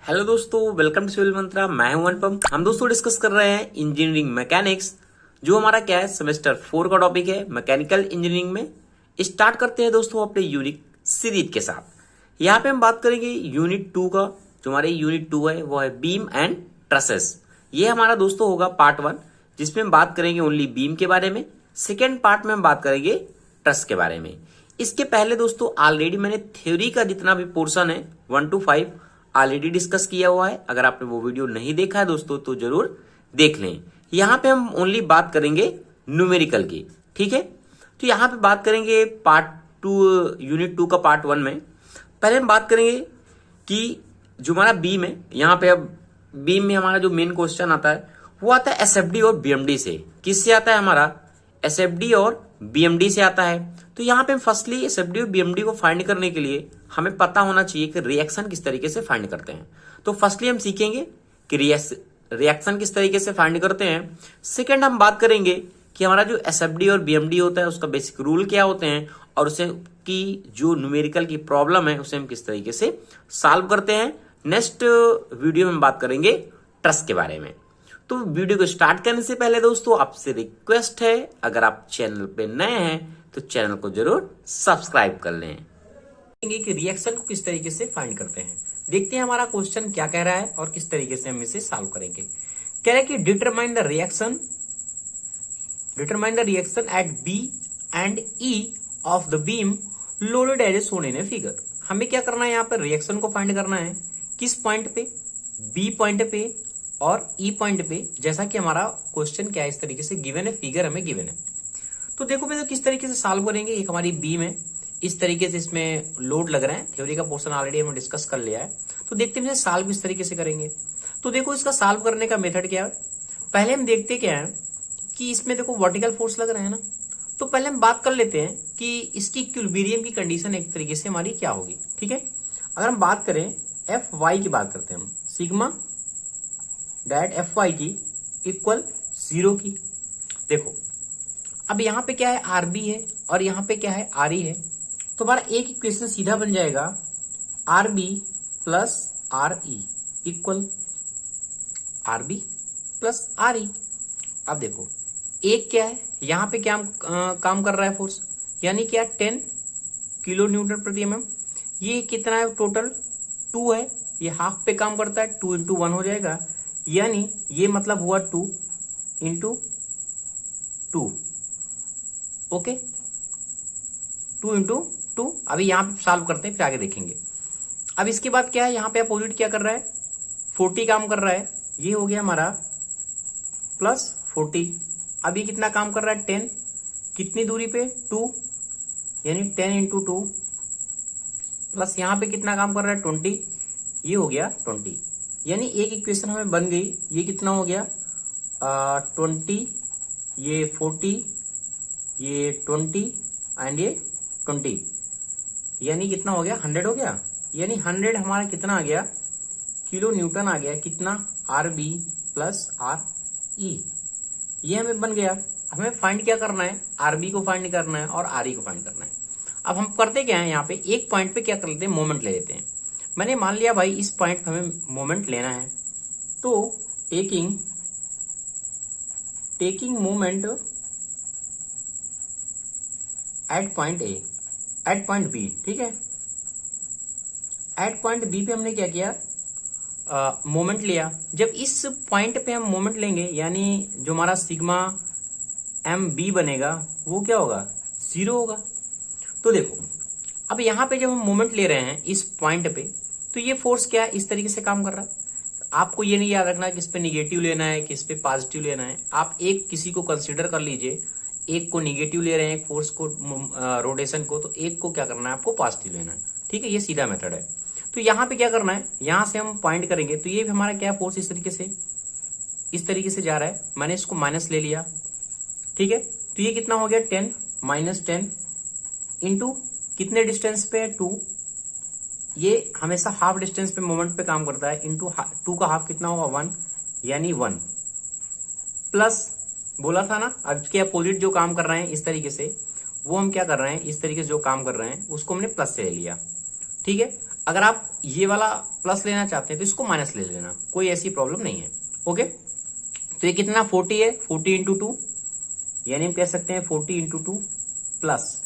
Hello दोस्तों, welcome to civil मंत्रा। मैं हूं अनुपम। हम दोस्तों डिस्कस कर रहे हैं इंजीनियरिंग मैकेनिक्स, जो हमारा क्या है सेमेस्टर 4 का टॉपिक है मैकेनिकल इंजीनियरिंग में। स्टार्ट करते हैं दोस्तों अपने यूनिट सीरीज के साथ। यहाँ पे हम बात करेंगे यूनिट 2 का। जो हमारे यूनिट 2 है वो है बीम एंड ट्रसेस। ये हमारा दोस्तों होगा पार्ट 1, जिसमें हम बात करेंगे ओनली बीम के बारे में। सेकेंड पार्ट में हम बात करेंगे ट्रस के बारे में। इसके पहले दोस्तों ऑलरेडी मैंने थ्योरी का जितना भी पोर्शन है 1 to 5 ऑलरेडी डिस्कस किया हुआ है। अगर आपने वो वीडियो नहीं देखा है दोस्तों तो जरूर देख लें। यहाँ पे हम ओनली बात करेंगे न्यूमेरिकल की, ठीक है। तो यहाँ पे बात करेंगे पार्ट 2 यूनिट 2 का पार्ट 1 में। पहले हम बात करेंगे कि जो हमारा बीम है, यहाँ पे अब बीम में हमारा जो मेन क्वेश्चन आता है वो आता है एसएफडी और बीएमडी से। किससे आता है? हमारा एसएफडी और बीएमडी से आता है। तो यहाँ पे हम फर्स्टली एसएफडी और बीएमडी को फाइंड करने के लिए हमें पता होना चाहिए कि रिएक्शन किस तरीके से फाइंड करते हैं। तो फर्स्टली हम सीखेंगे कि रिएक्शन किस तरीके से फाइंड करते हैं। सेकंड हम बात करेंगे कि हमारा जो एसएफडी और बीएमडी होता है उसका बेसिक रूल क्या होते हैं, और उसे की जो न्यूमेरिकल की प्रॉब्लम है उसे हम किस तरीके से सॉल्व करते हैं। नेक्स्ट वीडियो में हम बात करेंगे ट्रस के बारे में। तो वीडियो को स्टार्ट करने से पहले दोस्तों आपसे रिक्वेस्ट है, अगर आप चैनल पे नए हैं तो चैनल को जरूर सब्सक्राइब कर लें। कि रिएक्शन को किस तरीके से फाइंड करते हैं, देखते हैं हमारा क्वेश्चन क्या कह रहा है और किस तरीके से हम इसे सॉल्व करेंगे। कह रहा है कि determine the reaction at B and E of the beam loaded as shown in a figure. हमें क्या करना है, यहाँ पर रिएक्शन को फाइंड करना है किस पॉइंट पे? बी पॉइंट पे और ई पॉइंट पे, जैसा कि हमारा क्वेश्चन क्या है इस तरीके से गिवन है, फिगर हमें गिवन है। तो देखो मैं तो किस तरीके से सॉल्व करेंगे। एक हमारी बीम है, इस तरीके से इसमें लोड लग रहा है। थ्योरी का पोर्शन ऑलरेडी हमने डिस्कस कर लिया है। तो देखते हैं सॉल्व किस तरीके से करेंगे। तो देखो इसका सॉल्व करने का मेथड क्या है। पहले हम देखते क्या है कि इसमें देखो वर्टिकल फोर्स लग रहा है ना। तो पहले हम बात कर लेते हैं कि इसकी इक्विलिब्रियम की कंडीशन एक तरीके से हमारी क्या होगी, ठीक है। अगर हम बात करें एफ वाई की बात करते हैं हम, सिग्मा डैट एफ वाई की इक्वल 0 की। देखो अब यहाँ पे क्या है, आर बी है और यहाँ पे क्या है, आर ई है। तो हमारा एक इक्वेशन सीधा बन जाएगा R B plus R E equal R B plus R E. अब देखो एक क्या है, यहाँ पे क्या काम कर रहा है फोर्स, यानी क्या 10 किलो न्यूटन प्रति एमएम। ये कितना है टोटल 2 है, ये हाफ पे काम करता है, 2 into 1 हो जाएगा, यानी ये मतलब हुआ 2 into 2, ओके 2 into 2। अभी यहाँ पे सॉल्व करते हैं फिर आगे देखेंगे। अब इसके बाद क्या है, यहाँ पे अपोजिट क्या कर रहा है, 40 काम कर रहा है। ये हो गया हमारा प्लस 40। अब ये कितना काम कर रहा है 10, कितनी दूरी पे 2, यानी 10 into 2 प्लस यहाँ पे कितना काम कर रहा है 20, ये हो गया 20। यानी एक इक्वेशन हमें बन गई। ये कितना हो गया 20, ये 40, ये 20 एंड ये 20, यानी कितना हो गया 100 हो गया। यानी 100 हमारा कितना आ गया, किलो न्यूटन आ गया। कितना, R B plus R E, ये हमें बन गया। हमें फाइंड क्या करना है, आर बी को फाइंड करना है और आर ई को फाइंड करना है। अब हम करते क्या है, यहाँ पे एक पॉइंट पे क्या कर लेते हैं, मोमेंट ले लेते हैं। मैंने मान लिया भाई इस पॉइंट पे हमें मोमेंट लेना है, तो taking moment at point A, at point B, ठीक है। एट पॉइंट बी पे हमने क्या किया, मोमेंट लिया। जब इस पॉइंट पे हम मोमेंट लेंगे, यानी जो हमारा सिग्मा एम बी बनेगा वो क्या होगा, 0 होगा। तो देखो अब यहाँ पे जब हम मोमेंट ले रहे हैं इस पॉइंट पे, तो ये फोर्स क्या है, इस तरीके से काम कर रहा है। आपको ये नहीं याद रखना कि इस पे निगेटिव लेना है किस पे पॉजिटिव लेना है। आप एक किसी को कंसिडर कर लीजिए, एक को निगेटिव ले रहे हैं एक फोर्स को, रोटेशन को, तो एक को क्या करना है आपको पॉजिटिव लेना है, ठीक है। ये सीधा मेथड है। तो यहाँ पे क्या करना है, यहाँ से हम पॉइंट करेंगे तो ये भी हमारा क्या फोर्स इस तरीके से जा रहा है। मैंने इसको माइनस ले लिया, ठीक है। तो ये कितना हो गया 10 - 10 इंटू कितने डिस्टेंस पे है 2, ये हमेशा हाफ डिस्टेंस पे मोमेंट पे काम करता है, इंटू 2 का हाफ कितना होगा 1, यानी 1 प्लस, बोला था ना अब के अपोजिट जो काम कर रहे हैं इस तरीके से, वो हम क्या कर रहे हैं, इस तरीके से जो काम कर रहे हैं उसको हमने प्लस से ले लिया, ठीक है। अगर आप ये वाला प्लस लेना चाहते हैं तो इसको माइनस ले लेना, कोई ऐसी प्रॉब्लम नहीं है। ओके, तो ये कितना 40 है, 40 इंटू 2, यानी हम कह सकते हैं 40 इंटू 2 प्लस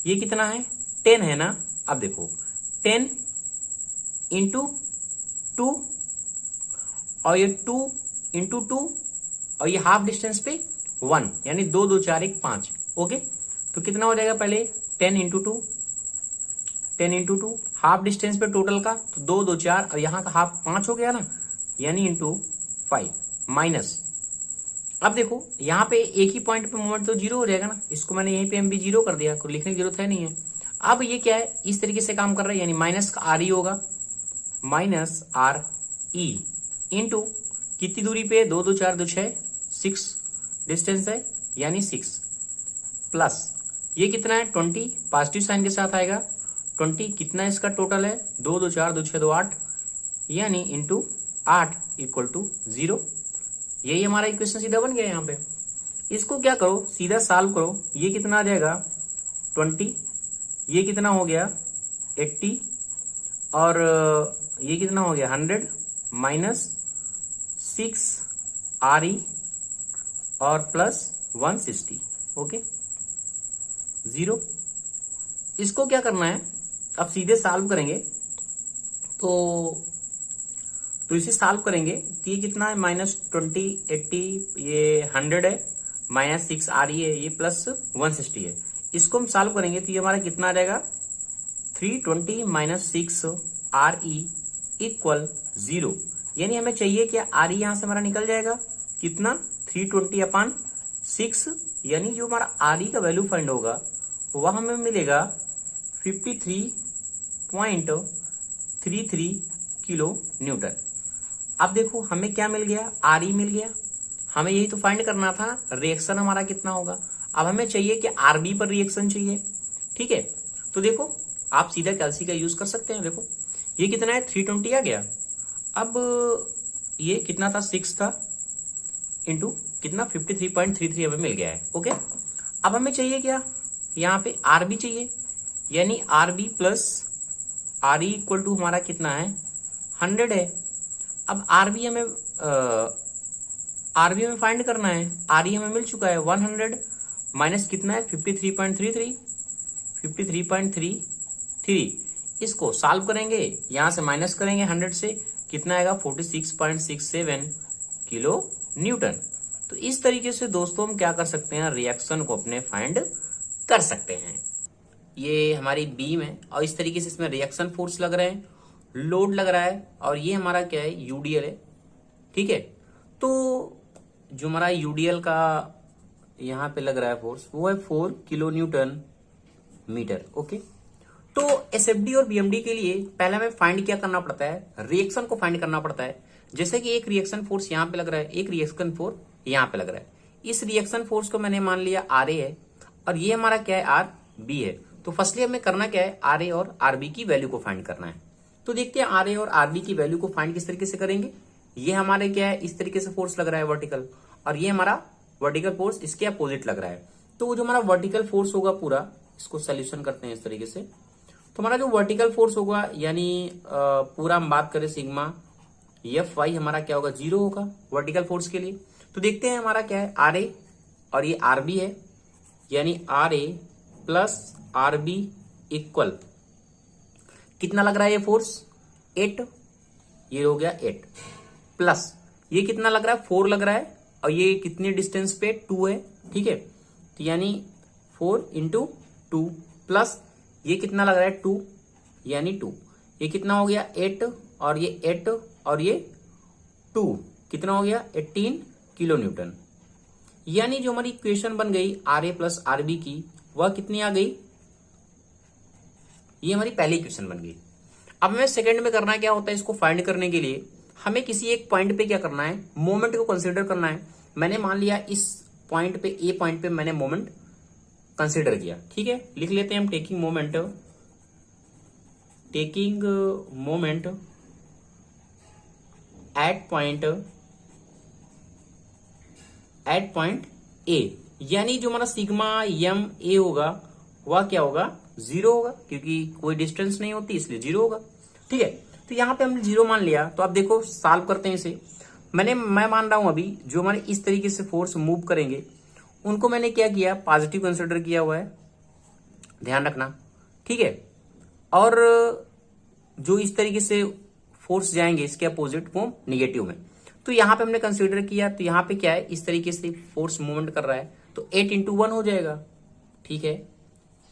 ये कितना है 10 है ना। अब देखो 10 इंटू 2 और ये 2 इंटू 2 और ये हाफ डिस्टेंस पे 1, यानी 2 2 4 1 5। ओके, तो कितना हो जाएगा पहले 10 इंटू 2, 10 इंटू 2 हाफ डिस्टेंस पे टोटल का, तो 2 2 4 और यहाँ का हाफ 5 हो गया ना, यानी इंटू 5 माइनस। अब देखो यहाँ पे एक ही पॉइंट पे मोमेंट तो जीरो हो जाएगा ना, इसको मैंने यहीं पे एम भी जीरो कर दिया, कोई लिखने की जरूरत है नहीं है। अब ये क्या है, इस तरीके से काम कर रहा है, यानी माइनस का आर ई होगा, माइनस आर ई इंटू कितनी दूरी पे 2 2 4 2 6 6 डिस्टेंस है, यानी 6 प्लस ये कितना है 20 पॉजिटिव साइन के साथ आएगा, 20 कितना इसका टोटल है 2 2 4 2 6 2 8, यानी इंटू 8 इक्वल टू 0। यही हमारा इक्वेशन सीधा बन गया यहाँ पे। इसको क्या करो, सीधा सॉल्व करो, ये कितना आ जाएगा 20, ये कितना हो गया 80 और ये कितना हो गया 100 माइनस 6 आर ई और प्लस 160। ओके 0। इसको क्या करना है, अब सीधे सॉल्व करेंगे तो इसे सॉल्व करेंगे तो ये कितना है माइनस 20 80 ये 100 है, माइनस 6 आर ई है, ये प्लस 160 है। इसको हम सॉल्व करेंगे तो ये हमारा कितना आ जाएगा 320 माइनस 6 आर ई इक्वल 0, यानी हमें चाहिए कि आर ई यहां से हमारा निकल जाएगा कितना 320 अपॉन 6, यानी जो हमारा आर ई का वैल्यू फाइंड होगा वह हमें मिलेगा 53.33 किलो न्यूटन। अब देखो हमें क्या मिल गया, आर ई मिल गया, हमें यही तो फाइंड करना था रिएक्शन हमारा कितना होगा। अब हमें चाहिए कि आरबी पर रिएक्शन चाहिए, ठीक है। तो देखो आप सीधा कैल्सी का यूज कर सकते हैं। देखो ये कितना है 320 आ गया, अब ये कितना था 6 था इंटू कितना 53.33 हमें मिल गया है। ओके, अब हमें चाहिए क्या, यहाँ पे आरबी चाहिए, यानी RB plus R E equal to हमारा कितना है 100 है। अब आरबी हमें फाइंड करना है, आर ई हमें मिल चुका है 100 माइनस कितना है 53.33, इसको सॉल्व करेंगे, यहां से माइनस करेंगे 100 से, कितना आएगा 46.67 किलो न्यूटन। तो इस तरीके से दोस्तों हम क्या कर सकते हैं, रिएक्शन को अपने फाइंड कर सकते हैं। ये हमारी बीम है और इस तरीके से इसमें रिएक्शन फोर्स लग रहे हैं, लोड लग रहा है, और ये हमारा क्या है यूडीएल है, ठीक है। तो जो हमारा यूडीएल का यहाँ पे लग रहा है फोर्स वो है 4 किलो न्यूटन मीटर। ओके, तो एसएफडी और बीएमडी के लिए पहले हमें फाइंड क्या करना पड़ता है, रिएक्शन को फाइंड करना पड़ता है। जैसे कि एक रिएक्शन फोर्स यहाँ पे लग रहा है, एक रिएक्शन फोर्स यहाँ पे लग रहा है। इस रिएक्शन फोर्स को मैंने मान लिया आर ए है और ये हमारा क्या है आर बी है। तो फर्स्टली हमें करना क्या है, आर ए और आर बी की वैल्यू को फाइंड करना है। तो देखते हैं आर ए और आर बी की वैल्यू को फाइंड किस तरीके से करेंगे। ये हमारे क्या है, इस तरीके से फोर्स लग रहा है वर्टिकल, और ये हमारा वर्टिकल फोर्स इसके अपोजिट लग रहा है। तो जो हमारा वर्टिकल फोर्स होगा पूरा, इसको सोल्यूशन करते हैं इस तरीके से। तो हमारा जो वर्टिकल फोर्स होगा, यानी पूरा हम बात करें सिग्मा एफ वाई, हमारा क्या होगा 0 होगा वर्टिकल फोर्स के लिए। तो देखते हैं हमारा क्या है आर ए और ये आर बी है, यानी R A plus R B equal कितना लग रहा है ये फोर्स 8, ये हो गया 8 प्लस ये कितना लग रहा है 4 लग रहा है, और ये कितने डिस्टेंस पे 2 है, ठीक है। तो यानी 4 इंटू 2 प्लस ये कितना लग रहा है 2, यानी 2, ये कितना हो गया 8 और ये 8 और ये 2 कितना हो गया 18 किलो न्यूटन। यानी जो हमारी इक्वेशन बन गई R A plus R B की, वह कितनी आ गई, ये हमारी पहली इक्वेशन बन गई। अब हमें सेकंड में करना क्या होता है, इसको फाइंड करने के लिए हमें किसी एक पॉइंट पे क्या करना है, मोमेंट को कंसीडर करना है। मैंने मान लिया इस पॉइंट पे, ए पॉइंट पे मैंने मोमेंट कंसीडर किया, ठीक है। लिख लेते हैं हम टेकिंग मोमेंट एट पॉइंट ए, यानी जो हमारा सिग्मा एम ए होगा वह क्या होगा 0 होगा, क्योंकि कोई डिस्टेंस नहीं होती इसलिए 0 होगा। ठीक है। तो यहाँ पे हमने 0 मान लिया, तो आप देखो सॉल्व करते हैं इसे। मैं मान रहा हूं अभी जो हमारे इस तरीके से फोर्स मूव करेंगे उनको मैंने क्या किया, पॉजिटिव कंसिडर किया हुआ है, ध्यान रखना, ठीक है। और जो इस तरीके से फोर्स जाएंगे इसके अपोजिट वो निगेटिव में, तो यहां पे हमने कंसीडर किया, तो यहां पे क्या है, इस तरीके से फोर्स मूवमेंट कर रहा है, तो 8 इंटू 1 हो जाएगा, ठीक है,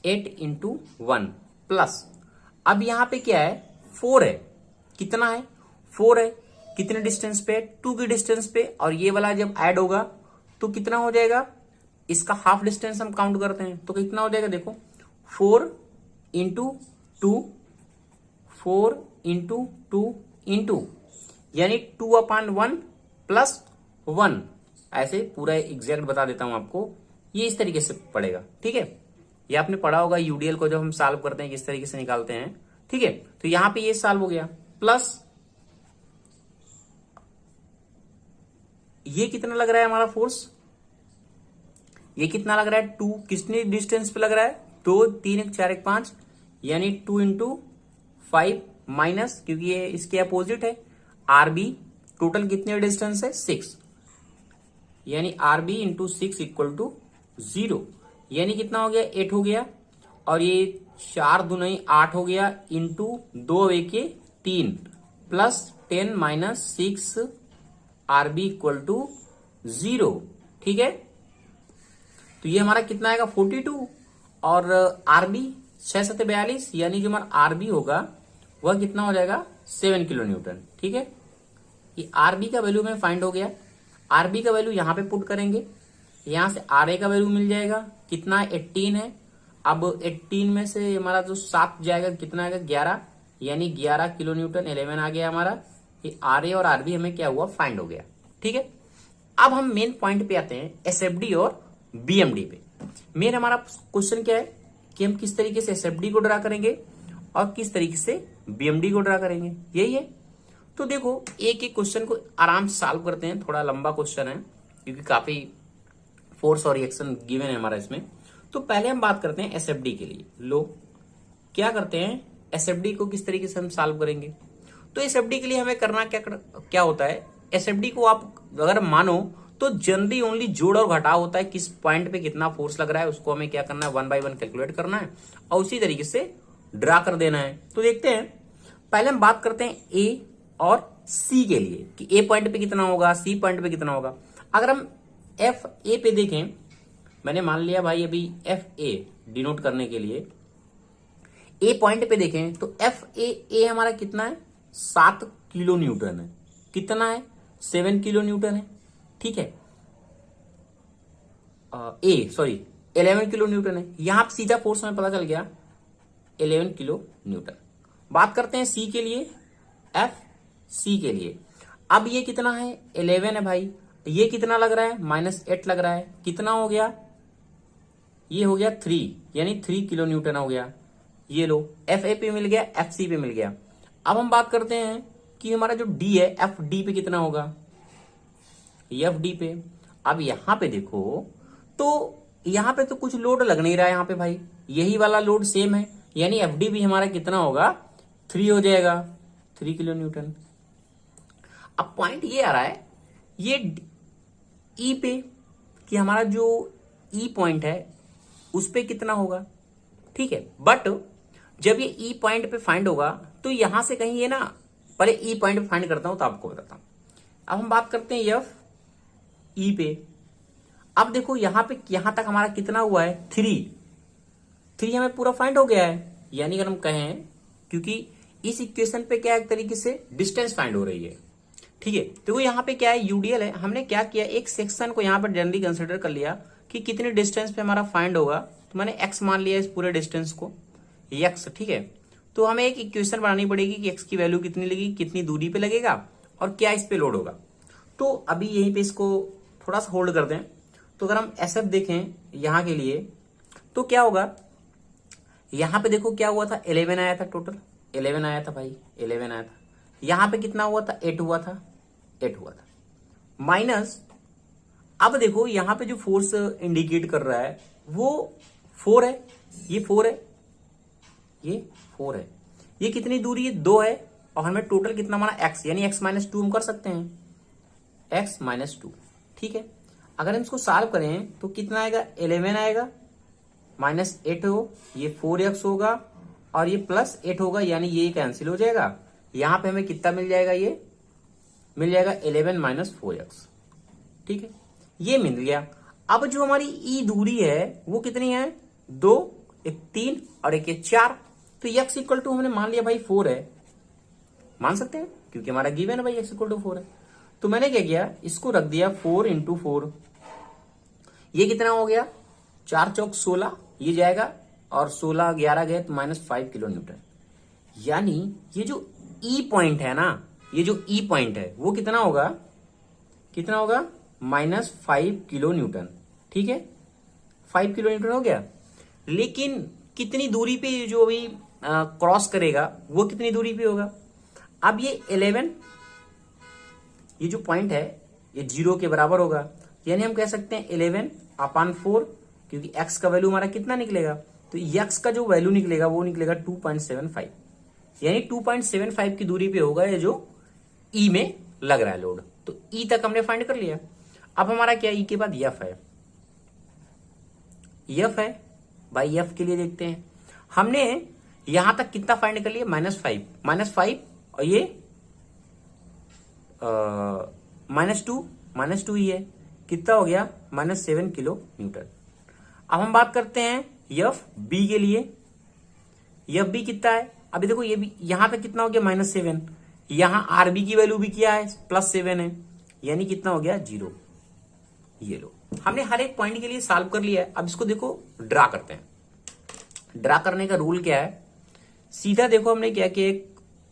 8 इंटू 1 प्लस, अब यहां पे क्या है, 4 है, कितना है, 4 है, कितने डिस्टेंस पे, 2 की डिस्टेंस पे, और ये वाला जब ऐड होगा तो कितना हो जाएगा, इसका हाफ डिस्टेंस हम काउंट करते हैं, तो कितना हो जाएगा, देखो 4 इंटू 2, 4 इंटू 2 इंटू, यानी 2/1 प्लस 1, ऐसे पूरा एग्जैक्ट बता देता हूं आपको, ये इस तरीके से पड़ेगा, ठीक है। ये आपने पढ़ा होगा यूडीएल को जब हम सॉल्व करते हैं किस तरीके से निकालते हैं, ठीक है। तो यहां पे ये सॉल्व हो गया, प्लस ये कितना लग रहा है हमारा फोर्स, ये कितना लग रहा है, 2, कितनी डिस्टेंस पे लग रहा है, 2, 3, 1, 4, 1, 5, यानी 2 इंटू 5 माइनस, क्योंकि ये इसके अपोजिट है, आरबी, टोटल कितने डिस्टेंस है, 6, यानी आरबी इंटू 6 इक्वल टू 0, यानी कितना हो गया, 8 हो गया, और ये 4 दूनी 8 हो गया, into 2 1 3 plus 10 minus 6 RB equal to 0, ठीक है। तो ये हमारा कितना आएगा, 42, और आरबी 6 7 42, यानी जो हमारा आरबी होगा वह कितना हो जाएगा, 7 किलो न्यूटन, ठीक है। ये आरबी का वैल्यू में फाइंड हो गया, आरबी का वैल्यू यहां पे पुट करेंगे, यहां से आर ए का वैल्यू मिल जाएगा, कितना 18 है, अब 18 में से हमारा जो 7 जाएगा कितना आएगा, 11, यानी 11 किलो न्यूटन, 11 आ गया हमारा, ये आर ए और आरबी हमें क्या हुआ, फाइंड हो गया, ठीक है। अब हम मेन पॉइंट पे आते हैं, एसएफडी और बीएमडी पे। मेन हमारा क्वेश्चन क्या है कि हम किस तरीके से एसएफडी को ड्रा करेंगे और किस तरीके से बीएमडी को ड्रा करेंगे, यही है। तो देखो एक एक क्वेश्चन को आराम से सॉल्व करते हैं, थोड़ा लंबा क्वेश्चन है क्योंकि काफी फोर्स और रिएक्शन गिवन है हमारा इसमें। तो पहले हम बात करते हैं एसएफडी के लिए, लो क्या करते हैं, एसएफडी को किस तरीके से हम सॉल्व करेंगे। तो एसएफडी के लिए हमें करना क्या होता है, एसएफडी को आप अगर मानो तो जनरली ओनली जोड़ और घटाव होता है, किस पॉइंट पे कितना फोर्स लग रहा है उसको हमें क्या करना है, 1 बाय 1 कैलकुलेट करना है और उसी तरीके से ड्रा कर देना है। तो देखते हैं, पहले हम बात करते हैं ए और सी के लिए कि ए पॉइंट पे कितना होगा, सी पॉइंट पे कितना होगा। अगर हम एफ ए पे देखें, मैंने मान लिया भाई अभी एफ ए डिनोट करने के लिए, ए पॉइंट पे देखें तो एफ ए हमारा कितना है, 7 किलो न्यूटन है, कितना है, 7 किलो न्यूटन है, ठीक है। 11 किलो न्यूटन है, यहां पर सीधा फोर्स हमें पता चल गया 11 किलो न्यूटन। बात करते हैं सी के लिए, एफ सी के लिए, अब ये कितना है, 11 है भाई, ये कितना लग रहा है, -8 लग रहा है, कितना हो गया, ये हो गया 3, यानी 3 किलो न्यूटन हो गया। ये लो एफ ए पे मिल गया, एफ सी पे मिल गया। अब हम बात करते हैं कि हमारा जो डी है, एफ डी पे कितना होगा, एफ डी पे। अब यहां पे देखो तो यहां पे तो कुछ लोड लग नहीं रहा है, यहां पे भाई यही वाला लोड सेम है, यानी एफ डी भी हमारा कितना होगा, 3 हो जाएगा, 3 किलो न्यूटन। अब पॉइंट ये आ रहा है ये ई पे कि हमारा जो ई पॉइंट है उस पे कितना होगा, ठीक है। बट जब ये ई पॉइंट पे फाइंड होगा तो यहां से कहीं ये ना, पहले ई पॉइंट पे फाइंड करता हूं तो आपको बताता हूं। अब हम बात करते हैं एफ ई पे। अब देखो यहां पे यहां तक हमारा कितना हुआ है, 3 हमें पूरा फाइंड हो गया है, यानी अगर हम कहें, क्योंकि इस इक्वेशन पे क्या एक तरीके से डिस्टेंस फाइंड हो रही है, ठीक है। तो यहाँ पे क्या है, यूडीएल है, हमने क्या किया, एक सेक्शन को यहाँ पर जनरली कंसिडर कर लिया कि कितने डिस्टेंस पे हमारा फाइंड होगा, तो मैंने एक्स मान लिया इस पूरे डिस्टेंस को, एक्स, ठीक है। तो हमें एक इक्वेशन बनानी पड़ेगी कि एक्स की वैल्यू कितनी लगेगी, कितनी दूरी पे लगेगा और क्या इस पे लोड होगा। तो अभी यहीं पे इसको थोड़ा सा होल्ड कर दें। तो अगर हम एसएफ देखें यहाँ के लिए तो क्या होगा, यहाँ पे देखो क्या हुआ था, 11 आया था, टोटल 11 आया था भाई, 11 आया था। यहां पे कितना हुआ था, 8 हुआ था, 8 हुआ था, माइनस, अब देखो यहां पे जो फोर्स इंडिकेट कर रहा है वो 4 है, ये 4 है, ये 4 है, ये कितनी दूरी है, 2 है, और हमें टोटल कितना माना x, यानी x माइनस टू हम कर सकते हैं, x माइनस टू। ठीक है, अगर हम इसको सॉल्व करें तो कितना आएगा, 11 आएगा, माइनस 8 हो, ये 4x होगा और ये प्लस 8 होगा, यानी ये कैंसिल हो जाएगा। यहां पे हमें कितना मिल जाएगा, ये मिल जाएगा 11 माइनस 4x। ठीक है, ये मिल गया। अब जो हमारी ई दूरी है वो कितनी है, 2, एक 3 और एक 4। तो x इक्वल टू हमने मान लिया भाई 4 है, मान सकते हैं क्योंकि हमारा गिवन है भाई x इक्वल टू 4 है। तो मैंने क्या किया, इसको रख दिया 4 इंटू 4। ये कितना हो गया, 4 चौक 16, ये जाएगा और 16 11 गए तो माइनस 5 किलो न्यूटन। यानी ये जो ई पॉइंट है ना, ये जो ई पॉइंट है वो कितना होगा, कितना होगा, माइनस 5 किलो न्यूटन। ठीक है, 5 किलो न्यूटन हो गया। लेकिन कितनी दूरी पे जो अभी क्रॉस करेगा वो कितनी दूरी पे होगा। अब ये 11, ये जो पॉइंट है ये 0 के बराबर होगा, यानी हम कह सकते हैं 11/4, क्योंकि x का वैल्यू हमारा कितना निकलेगा, तो x का जो वैल्यू निकलेगा वो निकलेगा 2.75, यानी 2.75 की दूरी पे होगा ये जो ई में लग रहा है लोड। तो ई तक हमने फाइंड कर लिया। अब हमारा क्या, ई के बाद एफ है, एफ है भाई। एफ के लिए देखते हैं, हमने यहां तक कितना फाइंड कर लिया, -5 और ये -2 ही है, कितना हो गया, -7 किलो न्यूटन। अब हम बात करते हैं एफ बी के लिए। एफ बी कितना है, अभी देखो ये भी यहां तक कितना हो गया, -7। यहां आरबी की वैल्यू भी क्या है, +7 है, यानी कितना हो गया, 0। ये लो, हमने हर एक पॉइंट के लिए सॉल्व कर लिया है। अब इसको देखो ड्रा करते हैं। ड्रा करने का रूल क्या है, सीधा देखो हमने क्या किया, एक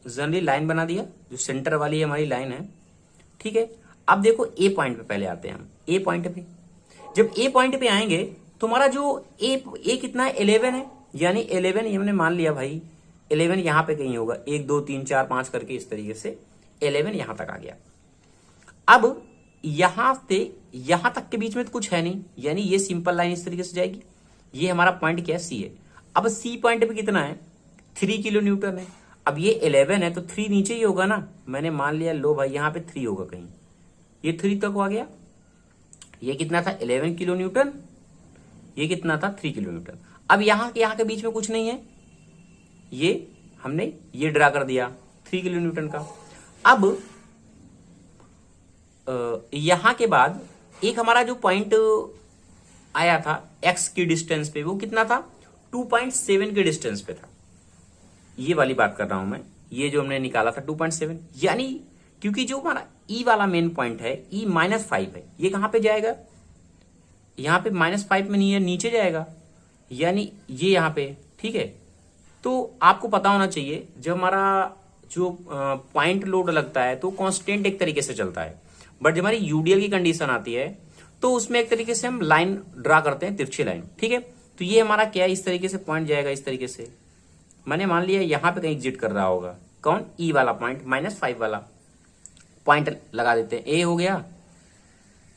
जनरली लाइन बना दिया, जो सेंटर वाली हमारी लाइन है। ठीक है, अब देखो ए पॉइंट पे पहले आते हैं हम। ए पॉइंट पे जब ए पॉइंट पे आएंगे तो हमारा जो ए कितना है, 11 है, यानी 11 ये हमने मान लिया भाई, 11 यहां पे कहीं होगा, 1 2 3 4 5 करके इस तरीके से 11 यहां तक आ गया। अब यहां से यहां तक के बीच में तो कुछ है नहीं, यानी ये सिंपल लाइन इस तरीके से जाएगी। ये हमारा पॉइंट क्या है, सी है। अब सी पॉइंट पे कितना है, 3 किलो न्यूटन है। अब ये 11 है तो 3 नीचे ही होगा ना, मैंने मान लिया, लो भाई यहां पे 3 होगा कहीं, ये 3 तक आ गया। ये कितना था, 11 किलो न्यूटन, ये कितना था, 3 किलो न्यूटन। अब यहां के बीच में कुछ नहीं है, ये हमने ये ड्रा कर दिया 3 किलो न्यूटन का। अब यहां के बाद एक हमारा जो पॉइंट आया था x की डिस्टेंस पे, वो कितना था, 2.7 के डिस्टेंस पे था। ये वाली बात कर रहा हूं मैं, ये जो हमने निकाला था 2.7, यानी क्योंकि जो हमारा ई वाला मेन पॉइंट है, ई -5 है, ये कहां पे जाएगा, यहां पे -5 में नहीं है, नीचे जाएगा, यानी ये यहां पे। ठीक है, तो आपको पता होना चाहिए जब हमारा जो पॉइंट लोड लगता है तो कांस्टेंट एक तरीके से चलता है, बट जब हमारी यूडीएल की कंडीशन आती है तो उसमें एक तरीके से हम लाइन ड्रा करते हैं, तिरछी लाइन। ठीक है, तो ये हमारा क्या है, इस तरीके से पॉइंट जाएगा, इस तरीके से। मैंने मान लिया यहां पे कहीं एग्जिट कर रहा होगा, कौन, ई वाला पॉइंट, -5 वाला पॉइंट लगा देते हैं। ए हो गया,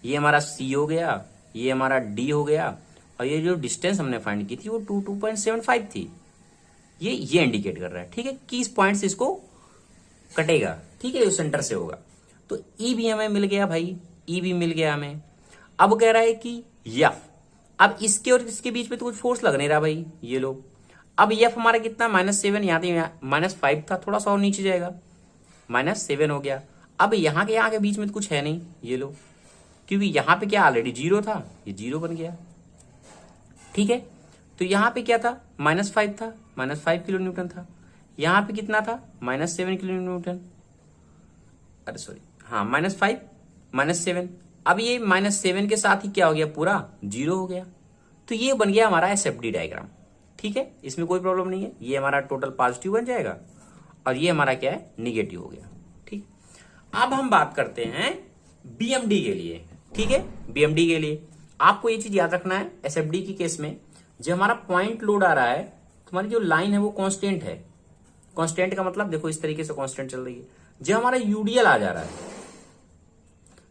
ये हमारा सी हो गया, ये हमारा डी हो गया, और ये जो डिस्टेंस हमने फाइंड की थी वो 2.75 थी, ये इंडिकेट कर रहा है। ठीक है, कि इस पॉइंट से इसको कटेगा। ठीक है, सेंटर से होगा। तो ई भी हमें मिल गया भाई, ई भी मिल गया हमें। अब कह रहा है कि एफ, अब इसके और इसके बीच में तो कुछ फोर्स लग नहीं रहा भाई, ये लो। अब एफ हमारा कितना, -7, यहाँ -5 था, थोड़ा सा और नीचे जाएगा, -7 हो गया। अब यहाँ के बीच में तो कुछ है नहीं, ये लो, क्योंकि यहाँ पे क्या ऑलरेडी 0 था, ये 0 बन गया। ठीक है, तो यहाँ पे क्या था, -5 था, -5 किलो न्यूटन था। यहाँ पे कितना था, -7 किलो न्यूटन, अरे सॉरी, हाँ -5 -7। अब ये -7 के साथ ही क्या हो गया, पूरा 0 हो गया। तो ये बन गया हमारा एसएफडी डायग्राम। ठीक है, इसमें कोई प्रॉब्लम नहीं है, ये हमारा टोटल पॉजिटिव बन जाएगा और ये हमारा क्या है, निगेटिव हो गया। ठीक, अब हम बात करते हैं बीएमडी के लिए। ठीक है, बीएमडी के लिए आपको ये चीज याद रखना है, एसएफडी की केस में जब हमारा पॉइंट लोड आ रहा है तो हमारी जो लाइन है वो कांस्टेंट है। कांस्टेंट का मतलब देखो इस तरीके से कांस्टेंट चल रही है। जब हमारा यूडीएल आ जा रहा है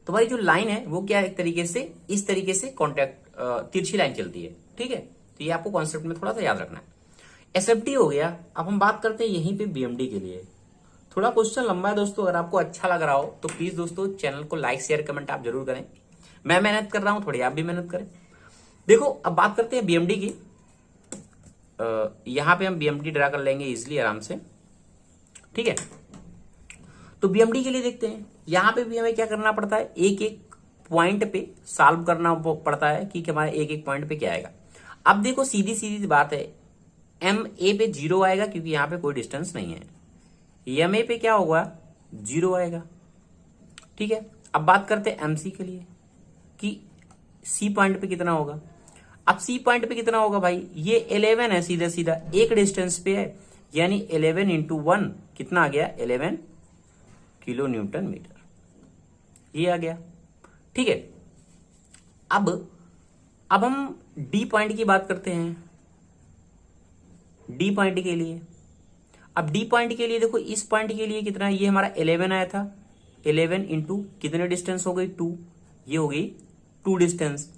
तो हमारी जो लाइन है वो क्या, एक तरीके से इस तरीके से कॉन्टैक्ट तिरछी लाइन चलती है। ठीक है, तो ये आपको कॉन्सेप्ट में थोड़ा सा याद रखना है। एसएफडी हो गया। अब हम बात करते हैं यहीं पे बीएमडी के लिए। थोड़ा क्वेश्चन लंबा है दोस्तों, अगर आपको अच्छा लग रहा हो तो प्लीज दोस्तों चैनल को लाइक शेयर कमेंट आप जरूर करें। मैं मेहनत कर रहा हूं, थोड़ी आप भी मेहनत करें। देखो अब बात करते हैं बीएमडी की। यहां पे हम बीएमडी ड्रा कर लेंगे इजिली आराम से, ठीक है। तो बीएमडी के लिए देखते हैं, यहां पे भी हमें क्या करना पड़ता है, एक एक पॉइंट पे सॉल्व करना पड़ता है कि हमारे एक एक पॉइंट पे क्या आएगा। अब देखो सीधी सीधी बात है, एम ए पे 0 आएगा क्योंकि यहां पे कोई डिस्टेंस नहीं है। एम ए पे क्या होगा, 0 आएगा, ठीक है। अब बात करते हैं एमसी के लिए कि सी पॉइंट पे कितना होगा। अब सी पॉइंट पे कितना होगा भाई, ये 11 है, सीधा सीधा एक डिस्टेंस पे है, यानी 11 इंटू 1 कितना आ गया, 11 किलो न्यूटन मीटर, ये आ गया, ठीक है। अब हम डी पॉइंट की बात करते हैं। डी पॉइंट के लिए, अब डी पॉइंट के लिए देखो, इस पॉइंट के लिए कितना, ये हमारा 11 आया था, 11 इंटू कितने डिस्टेंस हो गई, 2, ये हो गई 2 डिस्टेंस।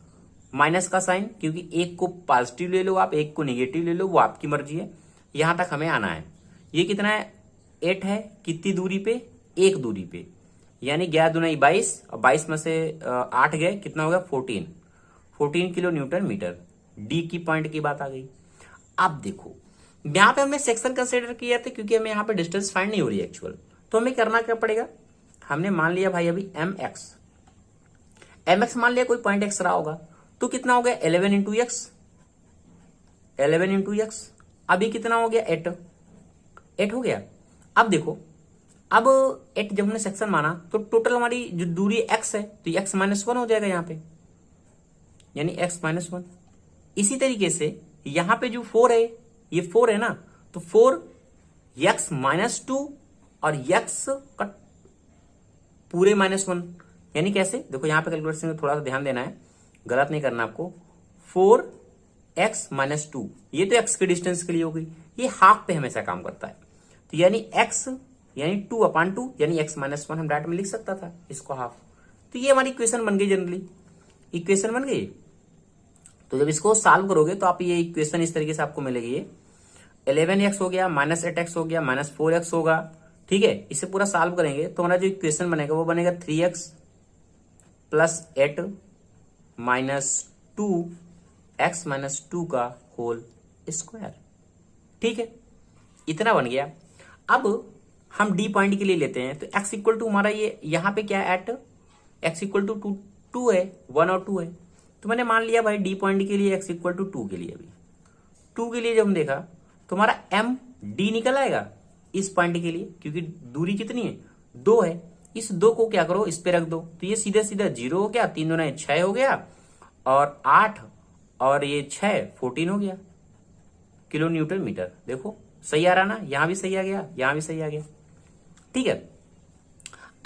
माइनस का साइन, क्योंकि एक को पॉजिटिव ले लो आप, एक को निगेटिव ले लो, वो आपकी मर्जी है। यहां तक हमें आना है। ये कितना है, 8 है, कितनी दूरी पे, एक दूरी पे, यानी 11 दूनी 22, और 22 में से 8 गए, कितना हो गया, 14 किलो न्यूटन मीटर। डी की पॉइंट की बात आ गई। अब देखो यहां पे हमने सेक्शन कंसिडर किया था क्योंकि हमें यहां पे डिस्टेंस फाइंड नहीं हो रही है एक्चुअल, तो हमें करना क्या पड़ेगा, हमने मान लिया भाई अभी एम एक्स मान लिया, कोई पॉइंट एक्स रहा होगा, तो कितना हो गया, 11 इंटू एक्स, अभी कितना हो गया, 8 हो गया। अब देखो, अब 8 जब हमने सेक्शन माना तो टोटल हमारी जो दूरी एक्स है, तो एक्स -1 हो जाएगा यहाँ पे, यानी एक्स -1। इसी तरीके से यहां पे जो 4 है, ये 4 है ना, तो 4 एक्स -2 और एक्स का पूरे -1, यानी कैसे, देखो यहां पे कैलकुलेशन में थोड़ा सा ध्यान देना है, गलत नहीं करना आपको। 4x -2, ये तो x के डिस्टेंस के लिए हो गई, ये हाफ पे हमेशा काम करता है, तो यानी x यानी 2/2, यानी x -1 हम डायरेक्ट में लिख सकता था इसको हाफ। तो ये हमारी इक्वेशन बन गई, जनरली इक्वेशन बन गई। तो जब इसको सॉल्व करोगे तो आप ये इक्वेशन इस तरीके से आपको मिलेगी, ये 11x हो गया, -8x हो गया, -4x होगा, ठीक है। इसे पूरा सॉल्व करेंगे तो हमारा जो इक्वेशन बनेगा वो बनेगा 3x + 8 -2x -2 का होल स्क्वायर, ठीक है। इतना बन गया। अब हम डी पॉइंट के लिए लेते हैं, तो x इक्वल टू हमारा ये यहां पे क्या है, एट x इक्वल टू 2 है, 1 और 2 है, तो मैंने मान लिया भाई डी पॉइंट के लिए x इक्वल टू 2 के लिए, अभी 2 के लिए जब हम देखा तो हमारा एम डी निकल आएगा इस पॉइंट के लिए, क्योंकि दूरी कितनी है, 2 है। इस 2 को क्या करो, इस पे रख दो, तो ये सीधा सीधा 0 हो गया, 3 दूना 6 हो गया, और 8 और ये 6 14 हो गया किलो न्यूटन मीटर। देखो सही आ रहा ना, यहां भी सही आ गया, यहां भी सही आ गया, ठीक है।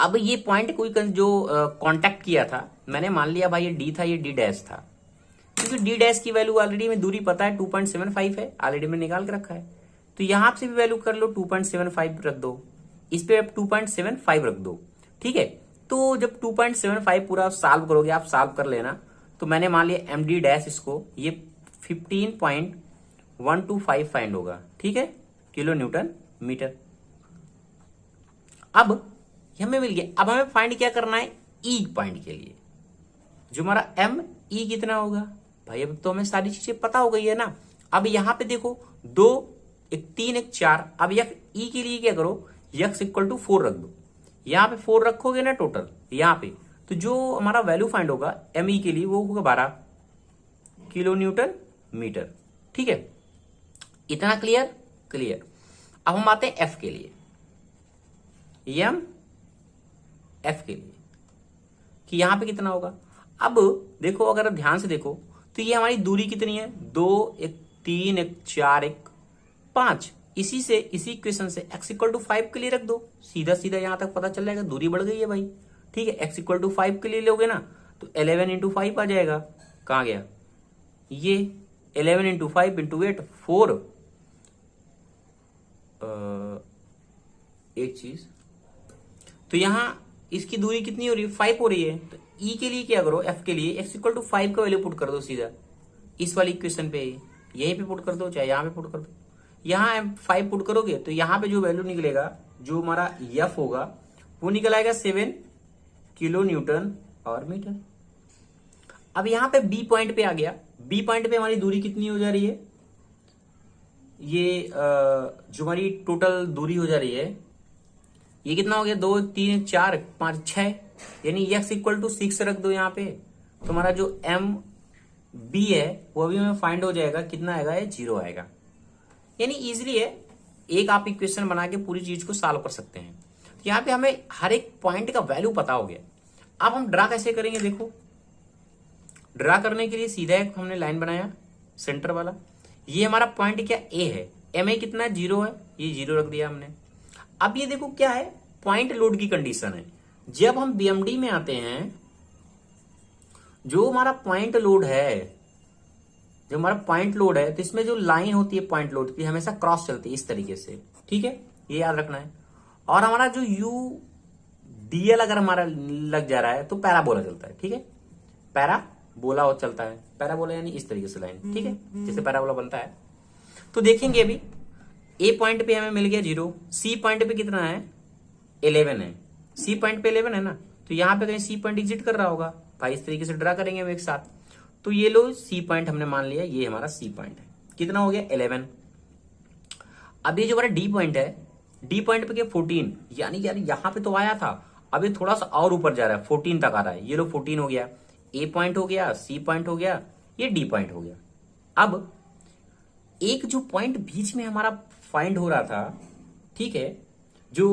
अब ये पॉइंट कोई जो कांटेक्ट किया था, मैंने मान लिया भाई ये डी था, ये डी डैश था, क्योंकि डी डैश की वैल्यू ऑलरेडी में दूरी पता है 2.75 है, ऑलरेडी में निकाल के रखा है, तो यहां से भी वैल्यू कर लो, 2.75 रख दो, इस पे 2.75 रख दो, ठीक है। तो जब 2.75 पूरा सॉल्व करोगे, आप सॉल्व कर लेना, तो मैंने मान लिया एम डी डैश इसको, ये 15.125 फाइंड होगा, ठीक है, किलो न्यूटन मीटर। अब हमें मिल गया। अब हमें फाइंड क्या करना है, ई पॉइंट के लिए, जो हमारा एम ई कितना होगा भाई, अब तो हमें सारी चीजें पता हो गई है ना। अब यहां पे देखो 2 1 3 1 4, अब ई के लिए क्या करो, x इक्वल टू 4 रख दो, यहां पे 4 रखोगे ना टोटल यहां पे, तो जो हमारा वैल्यू फाइंड होगा एम ई के लिए वो होगा 12 किलो न्यूटन मीटर, ठीक है। इतना क्लियर। अब हम आते हैं एफ के लिए, एम एफ के लिए कि यहां पे कितना होगा। अब देखो, अगर ध्यान से देखो तो ये हमारी दूरी कितनी है, 2 1 3 1 4 1 5, इसी इक्वेशन से x इक्वल टू 5 के लिए रख दो, सीधा सीधा यहां तक पता चल जाएगा, दूरी बढ़ गई है भाई, ठीक है। x इक्वल टू 5 के लिए लोगे ना तो 11 इंटू 5 आ जाएगा, कहां गया ये 11 इंटू 5 इंटू 8 4, एक चीज, तो यहां इसकी दूरी कितनी हो रही है, 5 हो रही है, तो e के लिए क्या करो, f के लिए x इक्वल टू 5 का वैल्यू पुट कर दो सीधा इस वाली इक्वेशन पे, यहीं पे पुट कर दो, चाहे यहां पे पुट कर दो। यहां 5 पुट करोगे तो यहां पे जो वैल्यू निकलेगा, जो हमारा एफ होगा वो निकल आएगा 7 किलो न्यूटन और मीटर। अब यहां पे बी पॉइंट पे आ गया। बी पॉइंट पे हमारी दूरी कितनी हो जा रही है, ये जो हमारी टोटल दूरी हो जा रही है ये कितना हो गया, 2 3 4 5 6, यानी x इक्वल टू 6 रख दो यहाँ पे, तो हमारा जो एम बी है वो भी हमें फाइंड हो जाएगा, कितना आएगा, ये 0 आएगा। यानी इजीली है, एक आप इक्वेशन बना के पूरी चीज को सॉल्व कर सकते हैं। तो यहाँ पे हमें हर एक पॉइंट का वैल्यू पता हो गया। अब हम ड्रा कैसे करेंगे, देखो ड्रा करने के लिए सीधा एक हमने लाइन बनाया सेंटर वाला, ये हमारा पॉइंट क्या ए है, एम ए कितना 0 है, ये 0 रख दिया हमने। अब ये देखो क्या है, पॉइंट लोड की कंडीशन है। जब हम बीएमडी में आते हैं, जो हमारा पॉइंट लोड है, जो हमारा पॉइंट लोड है, तो इसमें जो लाइन होती है पॉइंट लोड की हमेशा क्रॉस चलती है इस तरीके से, ठीक है, ये याद रखना है। और हमारा जो यू डीएल अगर हमारा लग जा रहा है तो पैराबोला चलता है, ठीक है, पैराबोला हो चलता है, पैराबोला यानी इस तरीके से लाइन, ठीक है, जैसे पैराबोला बनता है। तो देखेंगे अभी ए पॉइंट पे हमें मिल गया 0, सी पॉइंट पे कितना है 11 है, सी पॉइंट पे 11 है ना, तो यहां पे कहीं सी पॉइंट एग्जिट कर रहा होगा भाई, इस तरीके से ड्रा करेंगे हम एक साथ। तो ये लो सी पॉइंट हमने मान लिया, ये हमारा सी पॉइंट है, कितना हो गया 11। अब ये जो हमारा डी पॉइंट है, डी पॉइंट पे क्या 14, यानी यार यहां पे तो आया था, अब ये थोड़ा सा और ऊपर जा रहा है, 14 तक आ रहा है, ये लो 14 हो गया, ए पॉइंट हो गया, सी पॉइंट हो गया, ये डी पॉइंट हो गया। अब एक जो पॉइंट बीच में हमारा फाइंड हो रहा था, ठीक है, जो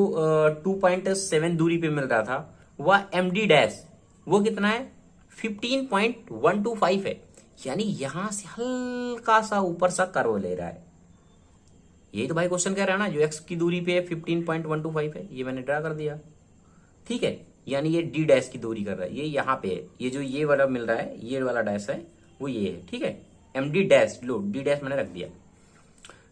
2.7 दूरी पे मिल रहा था, वह एम डी डैश, वो कितना है 15.125 है, यानी यहां से हल्का सा ऊपर सा कर्व ले रहा है। यही तो भाई क्वेश्चन कह रहा है ना, जो एक्स की दूरी पे 15.125 है, ये मैंने ड्रा कर दिया, ठीक है, यानी ये डी डैश की दूरी कर रहा है, ये यहाँ पे है, ये जो ये वाला मिल रहा है, ये वाला डैश है वो ये है, ठीक है, एम डी डैश, लो डी डैश मैंने रख दिया।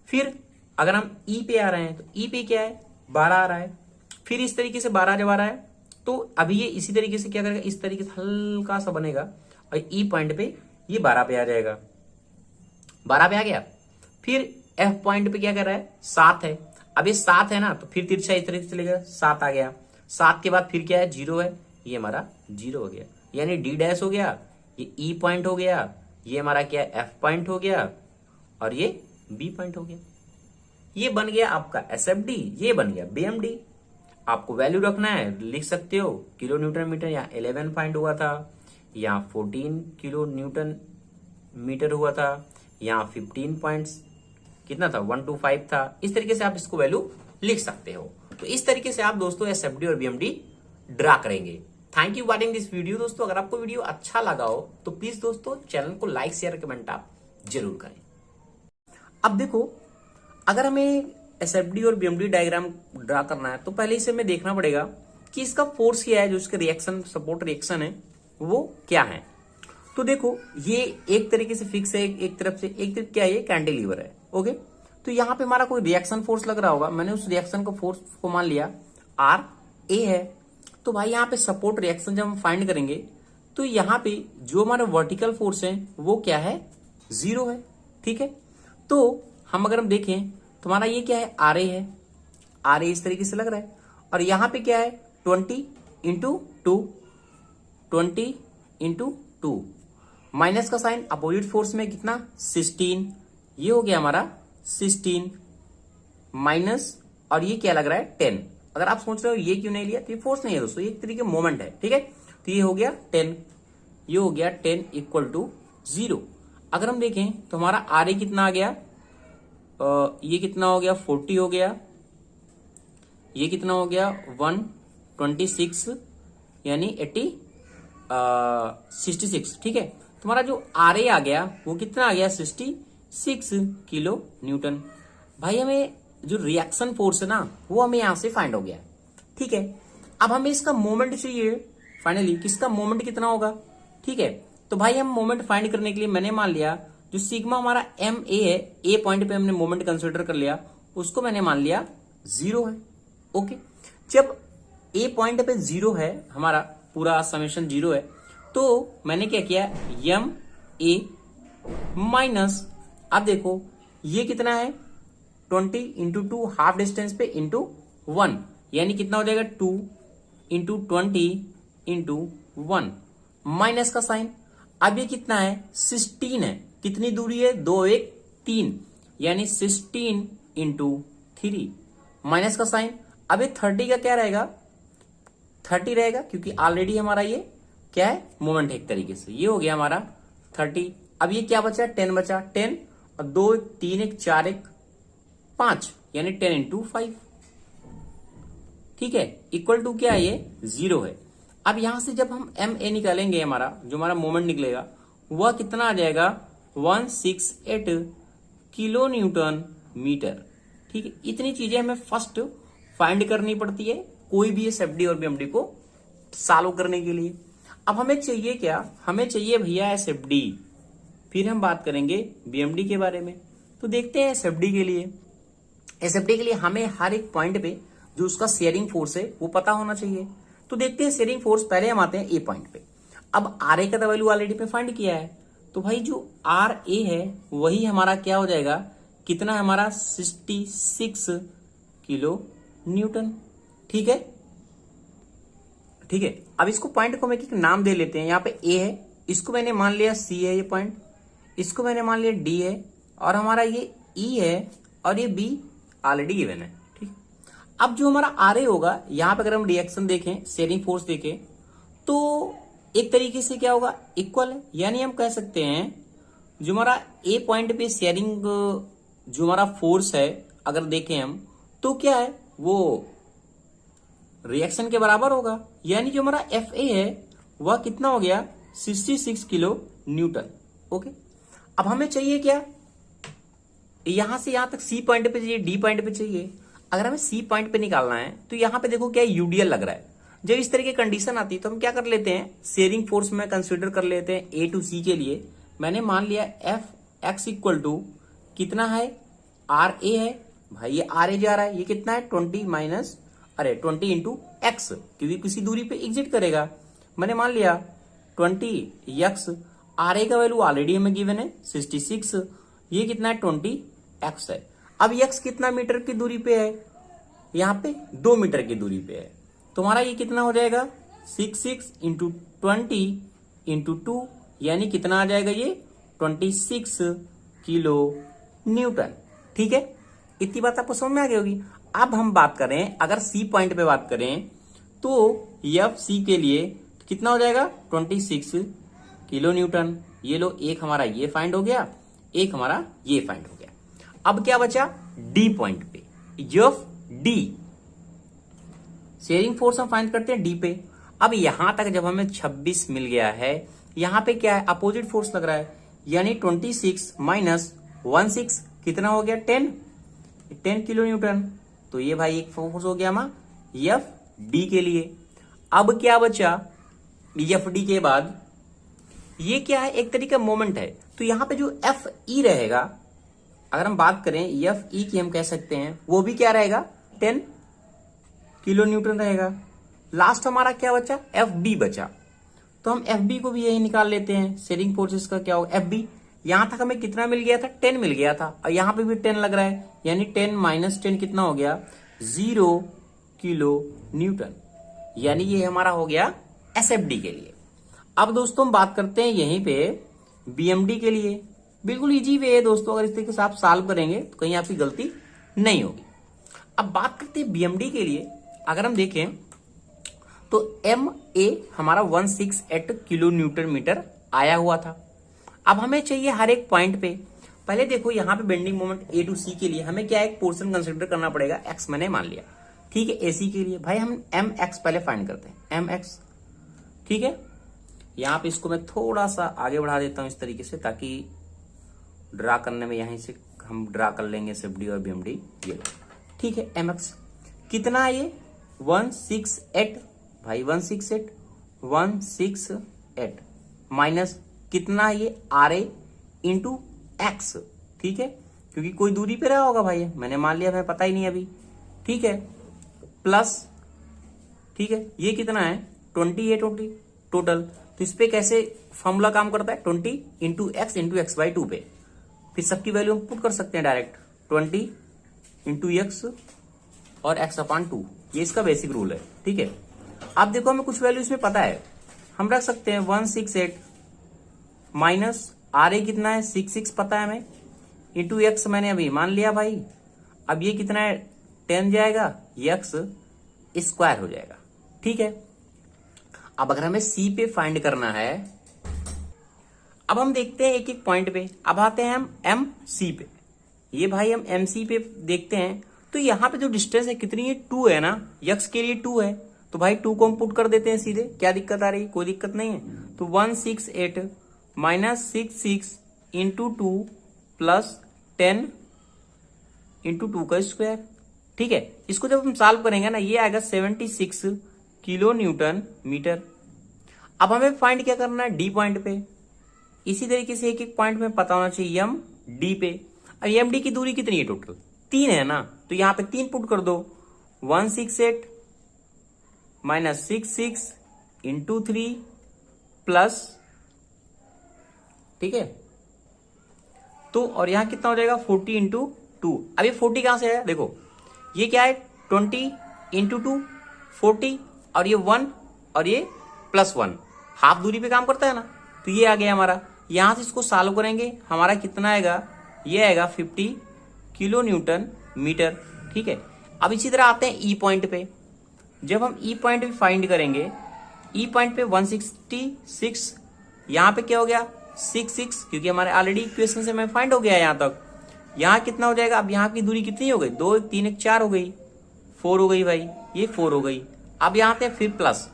फिर अगर हम ई पे आ रहे हैं तो ई पे क्या है 12 आ रहा है, फिर इस तरीके से 12 जब आ रहा है तो अभी ये इसी तरीके से क्या करेगा, इस तरीके से हल्का सा बनेगा और ई पॉइंट पे ये 12 पे आ जाएगा, 12 पे आ गया। फिर एफ पॉइंट पे क्या कर रहा है 7 है, अब ये 7 है ना, तो फिर तिरछा इस तरीके से चलेगा, 7 आ गया, 7 के बाद फिर क्या है 0 है, ये हमारा 0 हो गया, यानी डी डैश हो गया, ये ई पॉइंट हो गया, ये हमारा क्या एफ पॉइंट हो गया और ये बी पॉइंट हो गया। ये बन गया आपका एसएफडी, ये बन गया बीएमडी। आपको वैल्यू रखना है, लिख सकते हो किलो न्यूटन मीटर, यहाँ 11 फाइंड हुआ था, यहाँ 14 किलो न्यूटन मीटर हुआ था, यहाँ 15 पॉइंट्स कितना था 125 था। इस तरीके से आप इसको वैल्यू लिख सकते हो। तो इस तरीके से आप दोस्तों एसएफडी और बीएमडी ड्रा करेंगे। Thank you watching this video. दोस्तों अगर आपको वीडियो अच्छा लगा हो तो प्लीज दोस्तों चैनल को लाइक शेयर कमेंट आप जरूर करें। अब देखो, अगर हमें एसएफडी और बीएमडी डायग्राम ड्रा करना है तो पहले इसे हमें देखना पड़ेगा कि इसका फोर्स क्या है, जो इसका रिएक्शन सपोर्ट रिएक्शन है वो क्या है। तो देखो ये एक तरीके से फिक्स है, एक तरफ क्या है, ये कैंटिलीवर है, ओके। तो यहाँ पे हमारा कोई रिएक्शन फोर्स लग रहा होगा, मैंने उस रिएक्शन को फोर्स को मान लिया आर ए है। तो भाई यहाँ पे सपोर्ट रिएक्शन जब हम फाइंड करेंगे तो यहाँ पे जो हमारा वर्टिकल फोर्स है वो क्या है 0 है, ठीक है। तो अगर हम देखें तो हमारा ये क्या है आर ए है, आर ए इस तरीके से लग रहा है, और यहाँ पे क्या है 20 इंटू 2, 20 इंटू 2, माइनस का साइन अपोजिट फोर्स में कितना 16, ये हो गया हमारा 16 माइनस, और ये क्या लग रहा है 10। अगर आप सोच रहे हो ये क्यों नहीं लिया, तो ये फोर्स नहीं है दोस्तों, ये एक तरीके मोमेंट है, ठीक है। तो ये हो गया 10, ये हो गया 10 इक्वल टू 0। अगर हम देखें तो हमारा आर ए कितना आ गया, ये कितना हो गया 40 हो गया, ये कितना हो गया 126 यानी 66, ठीक है। तुम्हारा जो आर ए आ गया वो कितना आ गया 66 किलो न्यूटन। भाई हमें जो रिएक्शन फोर्स है ना वो हमें यहां से फाइंड हो गया, ठीक है। अब हमें इसका मोमेंट चाहिए फाइनली, किसका मोमेंट कितना होगा, ठीक है। तो भाई हम मोमेंट फाइंड करने के लिए मैंने मान लिया जो सिग्मा हमारा एम ए है, ए पॉइंट पे हमने मोमेंट कंसिडर कर लिया, उसको मैंने मान लिया 0 है, ओके। जब ए पॉइंट पे 0 है, हमारा पूरा समेशन 0 है, तो मैंने क्या किया एम ए माइनस, अब देखो ये कितना है 20 इंटू 2 हाफ डिस्टेंस पे इंटू 1, यानी कितना हो जाएगा 2 इंटू 20 इंटू 1 माइनस का साइन। अब ये कितना है 16 है, कितनी दूरी है 2 1 3 यानी 16 इंटू 3 माइनस का साइन। अब ये 30 का क्या रहेगा 30 रहेगा क्योंकि ऑलरेडी हमारा ये क्या है मोमेंट है एक तरीके से, ये हो गया हमारा 30। अब ये क्या बचा 10 बचा 10 और 2 3 1 4 1 5 यानी 10 इंटू 5 ठीक है इक्वल टू क्या है ये 0 है। अब यहां से जब हम एम ए निकालेंगे हमारा जो हमारा मोमेंट निकलेगा वह कितना आ जाएगा 168 किलो न्यूटन मीटर। ठीक है इतनी चीजें हमें फर्स्ट फाइंड करनी पड़ती है कोई भी एसएफडी और बीएमडी को सॉल्व करने के लिए। अब हमें चाहिए क्या, हमें चाहिए भैया एसएफडी, फिर हम बात करेंगे बीएमडी के बारे में। तो देखते हैं एसएफडी के लिए हमें हर एक पॉइंट पे जो उसका शेयरिंग फोर्स है वो पता होना चाहिए। तो देखते हैं शेयरिंग फोर्स, पहले हम आते हैं ए पॉइंट पे। अब आर ए का तो वैल्यू ऑलरेडी पे फाइंड किया है, तो भाई जो आर ए है वही हमारा क्या हो जाएगा, कितना है हमारा 66 किलो न्यूटन। ठीक है अब इसको पॉइंट को हम एक नाम दे लेते हैं। यहाँ पे ए है, इसको मैंने मान लिया सी है ये पॉइंट, इसको मैंने मान लिया डी है और हमारा ये ई है और ये बी ऑलरेडी गिवन है। ठीक अब जो हमारा आर ए होगा यहाँ पे अगर हम रिएक्शन देखें शेयरिंग फोर्स देखें तो एक तरीके से क्या होगा इक्वल है, यानी हम कह सकते हैं जो हमारा ए पॉइंट पे शेयरिंग जो हमारा फोर्स है अगर देखें हम तो क्या है वो रिएक्शन के बराबर होगा, यानी जो हमारा एफ ए है वह कितना हो गया 66 किलो न्यूटन। ओके अब हमें चाहिए क्या, यहां से यहां तक सी पॉइंट पे चाहिए, डी पॉइंट पे चाहिए। अगर हमें सी पॉइंट पे निकालना है तो यहां पे देखो क्या यूडीएल लग रहा है। जब इस तरह की कंडीशन आती है तो हम क्या कर लेते हैं शेयरिंग फोर्स में कंसीडर कर लेते हैं ए टू सी के लिए। मैंने मान लिया एफ एक्स इक्वल टू कितना है आर ए है, भाई ये आर ए जा रहा है, ये कितना है 20 इंटू एक्स क्योंकि किसी दूरी पे एग्जिट करेगा। मैंने मान लिया 20 एक्स, आर ए का वैल्यू ऑलरेडी हमें गिवन है 66, ये कितना है 20 एक्स है। अब एक्स कितना मीटर की दूरी पे है, यहाँ पे 2 मीटर की दूरी पे है, तो हमारा ये कितना हो जाएगा 66 इंटू 20 इंटू 2 यानी कितना आ जाएगा ये 26 किलो न्यूटन। ठीक है इतनी बात आपको समझ में आ गई होगी। अब हम बात करें अगर सी पॉइंट पे बात करें तो एफ सी के लिए कितना हो जाएगा 26 किलो न्यूटन। ये लो एक हमारा ये फाइंड हो गया, एक हमारा ये फाइंड हो गया। अब क्या बचा डी पॉइंट पे, एफ डी शेयरिंग फोर्स हम फाइंड करते हैं डी पे। अब यहां तक जब हमें 26 मिल गया है, यहां पे क्या है अपोजिट फोर्स लग रहा है, यानी 26 माइनस 16 कितना हो गया 10 किलो न्यूटन। तो ये भाई एक फोर्स हो गया हमारा एफ डी के लिए। अब क्या बचा एफ डी के बाद ये क्या है एक तरीका मोमेंट है, तो यहां पे जो एफ ई रहेगा अगर हम बात करें एफ ई की हम कह सकते हैं वो भी क्या रहेगा 10 किलो न्यूटन रहेगा। लास्ट हमारा क्या बचा एफ बी बचा, तो हम एफ बी को भी यही निकाल लेते हैं। शेयरिंग फोर्सेस का क्या होगा एफ बी, यहां तक हमें कितना मिल गया था 10 मिल गया था और यहां पे भी 10 लग रहा है, यानी 10 माइनस 10 कितना हो गया 0 किलो न्यूटन, यानी ये हमारा हो गया एसएफडी के लिए। अब दोस्तों हम बात करते हैं यहीं पे बीएमडी के लिए। बिल्कुल इजी वे है दोस्तों, अगर इस तरीके से आप सॉल्व करेंगे तो कहीं आपकी गलती नहीं होगी। अब बात करते हैं बीएमडी के लिए। अगर हम देखें तो एम ए हमारा 168 किलो न्यूटन मीटर आया हुआ था। अब हमें चाहिए हर एक पॉइंट पे, पहले देखो यहाँ पे बेंडिंग मोमेंट ए टू सी के लिए हमें क्या एक पोर्शन कंसिडर करना पड़ेगा, एक्स मैंने मान लिया। ठीक है एसी के लिए भाई हम एम एक्स पहले फाइंड करते हैं, एम एक्स। ठीक है यहाँ पे इसको मैं थोड़ा सा आगे बढ़ा देता हूं इस तरीके से ताकि ड्रा करने में यहीं से हम ड्रा कर लेंगे एसएफडी और बीएमडी। ये ठीक है एम एक्स कितना है ये 168 भाई 168 माइनस कितना है ये आर ए इंटू एक्स। ठीक है क्योंकि कोई दूरी पे रहा होगा भाई, मैंने मान लिया हमें पता ही नहीं अभी। ठीक है प्लस ठीक है ये कितना है 20 टोटल, तो इस पे कैसे फॉर्मूला काम करता है 20 इंटू एक्स बाई 2 पे, फिर सबकी वैल्यू हम पुट कर सकते हैं डायरेक्ट 20 इंटू एक्स और x/2 ये इसका बेसिक रूल है, ठीक है। अब देखो हमें कुछ वैल्यू इसमें पता है, हम रख सकते हैं 168 माइनस आर ए कितना है 66 पता है हमें, इंटू एक्स मैंने अभी मान लिया भाई। अब ये कितना है 10 जाएगा, एक्स स्क्वायर हो जाएगा, ठीक है। अब अगर हमें सी पे फाइंड करना है, अब हम देखते हैं एक एक पॉइंट पे। अब आते हैं हम एम सी पे। ये भाई हम एम सी पे देखते हैं, तो यहाँ पे जो डिस्टेंस है कितनी है 2 है ना, यक्स के लिए 2 है, तो भाई 2 को हम पुट कर देते हैं सीधे। क्या दिक्कत आ रही, कोई दिक्कत नहीं है। तो 168 माइनस 66 इंटू 2 प्लस 10 इंटू 2 का स्क्वायर, ठीक है। इसको जब हम सॉल्व करेंगे ना, ये आएगा 76 किलो न्यूटन मीटर। अब हमें फाइंड क्या करना है डी पॉइंट पे। इसी तरीके से एक एक पॉइंट में पता होना चाहिए एम डी पे। अब एम डी की दूरी कितनी है टोटल, 3 है ना, तो यहां पे 3 पुट कर दो। 168 माइनस 66 इंटू 3 प्लस, ठीक है, तो और यहां कितना हो जाएगा 40 इंटू 2। अब ये 40 कहां से है, देखो ये क्या है 20 इंटू 2 40, और ये 1 और ये प्लस 1 हाफ दूरी पे काम करता है ना, तो ये आ गया हमारा। यहां से इसको सॉल्व करेंगे, हमारा कितना आएगा, ये आएगा 50 किलो न्यूटन मीटर, ठीक है। अब इसी तरह आते हैं ई पॉइंट पे। जब हम ई पॉइंट पे फाइंड करेंगे, ई पॉइंट पे 166, यहां पे क्या हो गया 66, क्योंकि हमारे ऑलरेडी इक्वेशन से मैं फाइंड हो गया यहां तक। यहां कितना हो जाएगा, अब यहां की दूरी कितनी हो गई, 2 1 3 1 4 हो गई, 4 हो गई भाई, ये 4 हो गई। अब यहां पे फिर प्लस,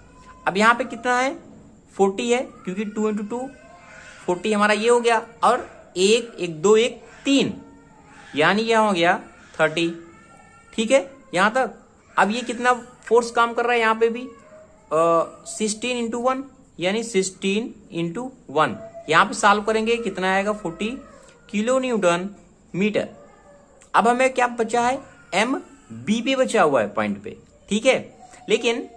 अब यहां पे कितना है 40 है, क्योंकि 2 इंटू 2 40 हमारा ये हो गया, और 1 1 2 1 3, यानी यह हो गया 30, ठीक है यहां तक। अब ये कितना फोर्स काम कर रहा है यहाँ पे भी 16 इंटू 1, यानी 16 इंटू 1। यहां पे सॉल्व करेंगे कितना आएगा 40 किलो न्यूटन मीटर। अब हमें क्या बचा है, एम बी पे बचा हुआ है पॉइंट पे, ठीक है। लेकिन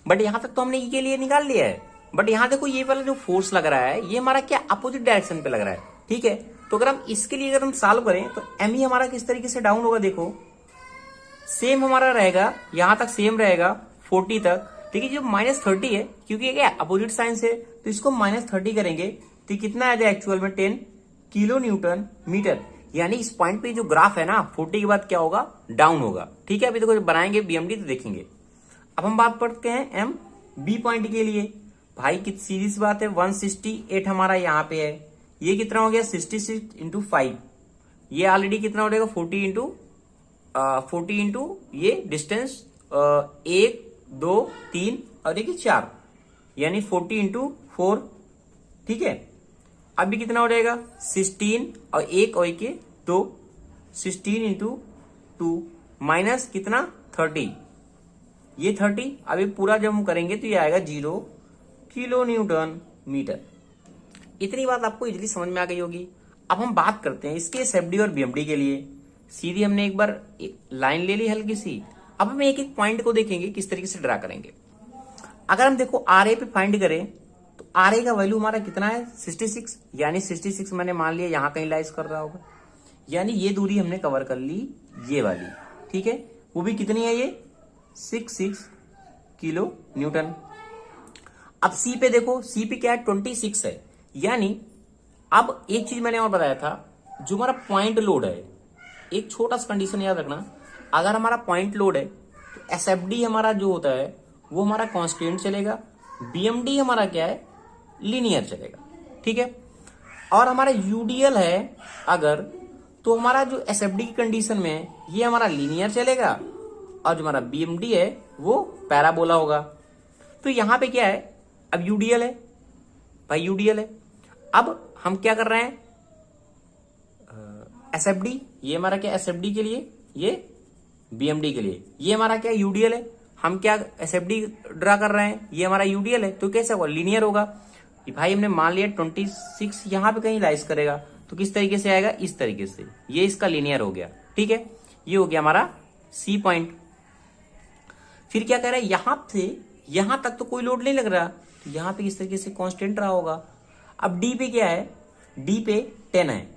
बट यहां तक तो हमने ई के लिए निकाल लिया है, बट यहां देखो ये वाला जो फोर्स लग रहा है ये हमारा क्या अपोजिट डायरेक्शन पे लग रहा है, ठीक है। तो अगर हम इसके लिए अगर हम सॉल्व करें तो एम ई हमारा किस तरीके से डाउन होगा, देखो सेम हमारा रहेगा, यहां तक सेम रहेगा 40 तक, ठीक है। जो -30 है, क्योंकि ये क्या अपोजिट साइन से, तो इसको -30 करेंगे तो कितना आ जाए एक्चुअल में 10 किलो न्यूटन मीटर। यानी इस पॉइंट पे जो ग्राफ है ना 40 के बाद क्या होगा, डाउन होगा, ठीक है। अभी देखो जब बनाएंगे बीएमडी तो देखेंगे। अब हम बात करते हैं एम बी पॉइंट के लिए। भाई कितनी सीधी सी बात है, 168 हमारा यहाँ पे है, ये कितना हो गया 66 इंटू 5, ये ऑलरेडी कितना हो जाएगा 40 इंटू ये डिस्टेंस 1 2 3 और देखिए 4, यानी 40 इंटू 4, ठीक है। अभी कितना हो जाएगा 16 और 1 और 1 2, 16 इंटू 2 माइनस कितना 30, ये 30। अभी पूरा जब हम करेंगे तो ये आएगा 0 किलो न्यूटन मीटर। इतनी बात आपको इजीली समझ में आ गई होगी। अब हम बात करते हैं इसके एसएफडी और बीएमडी के लिए। सीधी हमने एक बार एक लाइन ले ली हल्की सी। अब हम एक एक पॉइंट को देखेंगे किस तरीके से ड्रा करेंगे। अगर हम देखो आर ए पे फाइंड करें तो आर ए का वैल्यू हमारा कितना है 66, यानी 66 मैंने मान लिया यहां कहीं लाइज कर रहा होगा, यानी ये दूरी हमने कवर कर ली ये वाली, ठीक है। वो भी कितनी है, ये 66 किलो न्यूटन। अब सी पे देखो, सी पे क्या है 26 है, यानी अब एक चीज मैंने और बताया था, जो हमारा पॉइंट लोड है, एक छोटा सा कंडीशन याद रखना, अगर हमारा पॉइंट लोड है तो एसएफडी हमारा जो होता है वो हमारा कांस्टेंट चलेगा, बीएमडी हमारा क्या है लीनियर चलेगा, ठीक है। और हमारा यूडीएल है अगर, तो हमारा जो एसएफडी की कंडीशन में है ये हमारा लीनियर चलेगा, और जो हमारा बीएमडी है वो पैराबोला होगा। तो यहां पे क्या है, अब यूडीएल है भाई, यूडीएल है। अब हम क्या कर रहे हैं एसएफडी, ये हमारा क्या एसएफडी के लिए, ये बीएमडी के लिए, ये हमारा क्या यूडीएल है। हम क्या एसएफडी ड्रा कर रहे हैं, ये हमारा यूडीएल है, तो कैसे होगा लीनियर होगा। भाई हमने मान लिया 26 यहां पे कहीं लाइज करेगा, तो किस तरीके से आएगा, इस तरीके से, ये इसका लीनियर हो गया, ठीक है। ये हो गया हमारा सी पॉइंट। फिर क्या कह रहा है, यहां से यहां तक तो कोई लोड नहीं लग रहा, तो यहां पे इस तरीके से कांस्टेंट रहा होगा। अब डी पे क्या है, डी पे 10 है,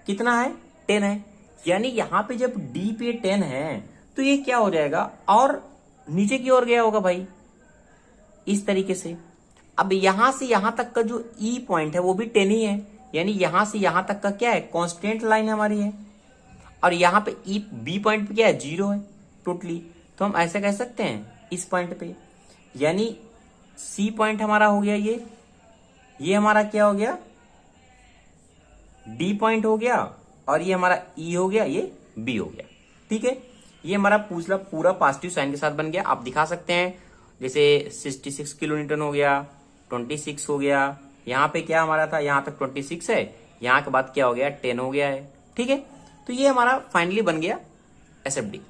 कितना है 10 है, यानी यहां पे जब डी पे 10 है तो ये क्या हो जाएगा और नीचे की ओर गया होगा भाई, इस तरीके से। अब यहां से यहां तक का जो ई पॉइंट है वो भी 10 ही है, यानी यहां से यहां तक का क्या है, कांस्टेंट लाइन हमारी है। और यहां पे ई बी पॉइंट पे क्या है, 0 है टोटली। तो हम ऐसे कह सकते हैं इस पॉइंट पे, यानी सी पॉइंट हमारा हो गया ये हमारा क्या हो गया, डी पॉइंट हो गया, और ये हमारा ई हो गया, ये बी हो गया। ठीक है, ये हमारा पूरा पॉजिटिव साइन के साथ बन गया। आप दिखा सकते हैं जैसे 66 किलो न्यूटन हो गया, 26 हो गया, यहाँ पे क्या हमारा था, यहाँ तक 26 है, यहाँ के बाद क्या हो गया, 10 हो गया है। ठीक है, तो ये हमारा फाइनली बन गया एसएफडी।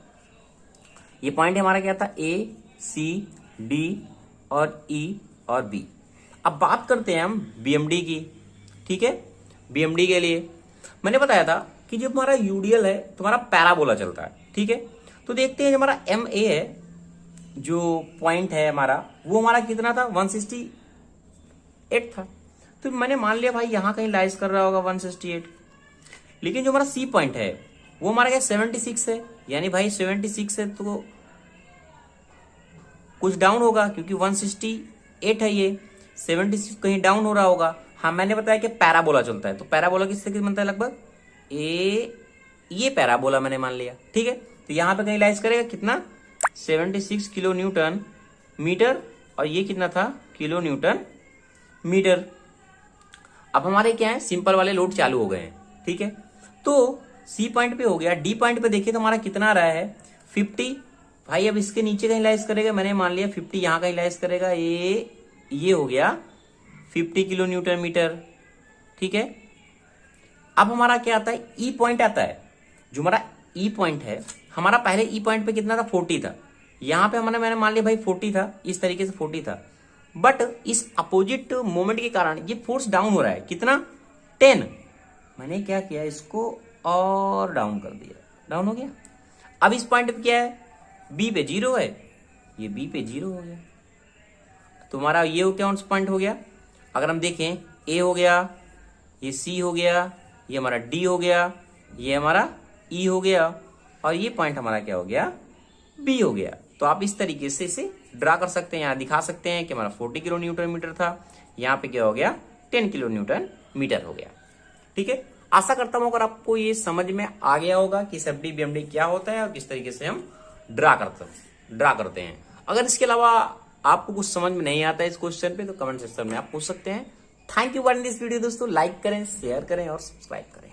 ये पॉइंट हमारा क्या था, ए सी डी और ई और बी। अब बात करते हैं हम बीएमडी की। ठीक है, बीएमडी के लिए मैंने बताया था कि जब हमारा यूडीएल है तो हमारा पैराबोला चलता है। ठीक है, तो देखते हैं जो हमारा एम ए है, जो पॉइंट है हमारा, वो हमारा कितना था, 168 था। तो मैंने मान लिया भाई यहां कहीं लाइज कर रहा होगा 168, लेकिन जो हमारा सी पॉइंट है वो हमारा क्या 76 है, यानी भाई 76 है तो कुछ डाउन होगा, क्योंकि 168 है, ये 76 कहीं डाउन हो रहा होगा। हाँ, मैंने बताया कि पैराबोला चलता है, तो पैराबोला किस तरीके से बनता है, लगभग ये पैराबोला मैंने मान लिया। ठीक है, तो यहां पे कहीं लाइज करेगा कितना, 76 किलो न्यूटन मीटर, और ये कितना था, किलो न्यूटन मीटर। अब हमारे क्या है, सिंपल वाले लोड चालू हो गए हैं। ठीक है, तो सी पॉइंट पे हो गया। डी पॉइंट पे देखिए तो हमारा कितना आ रहा है, 50। भाई अब इसके नीचे कहीं लाइज करेगा, मैंने मान लिया 50 यहां कहीं लाइज करेगा, ये हो गया 50 किलो न्यूटन मीटर। ठीक है, अब हमारा क्या आता है, ई पॉइंट आता है। जो हमारा ई पॉइंट है, हमारा पहले ई पॉइंट पे कितना था, 40 था। यहां पे मैंने मान लिया भाई 40 था, इस तरीके से 40 था, बट इस अपोजिट मोमेंट के कारण ये फोर्स डाउन हो रहा है, कितना, 10। मैंने क्या किया, इसको और डाउन कर दिया, डाउन हो गया। अब इस पॉइंट पे क्या है, बी पे 0 है, ये बी पे 0 हो गया। तो हमारा ये हो क्या, पॉइंट हो गया। अगर हम देखें, ए हो गया, ये सी हो गया, ये हमारा डी हो गया, ये हमारा ई हो गया, और ये पॉइंट हमारा क्या हो गया, बी हो गया। तो आप इस तरीके से इसे ड्रा कर सकते हैं, यहाँ दिखा सकते हैं कि हमारा 40 किलो न्यूटन मीटर था, यहाँ पे क्या हो गया, 10 किलो न्यूटन मीटर हो गया। ठीक है, आशा करता हूं अगर आपको ये समझ में आ गया होगा कि एसएफडी बीएमडी क्या होता है और किस तरीके से हम ड्रा करते हैं। अगर इसके अलावा आपको कुछ समझ में नहीं आता है इस क्वेश्चन पे, तो कमेंट सेक्शन में आप पूछ सकते हैं। Thank you for this video दोस्तों, लाइक करें, शेयर करें और सब्सक्राइब करें।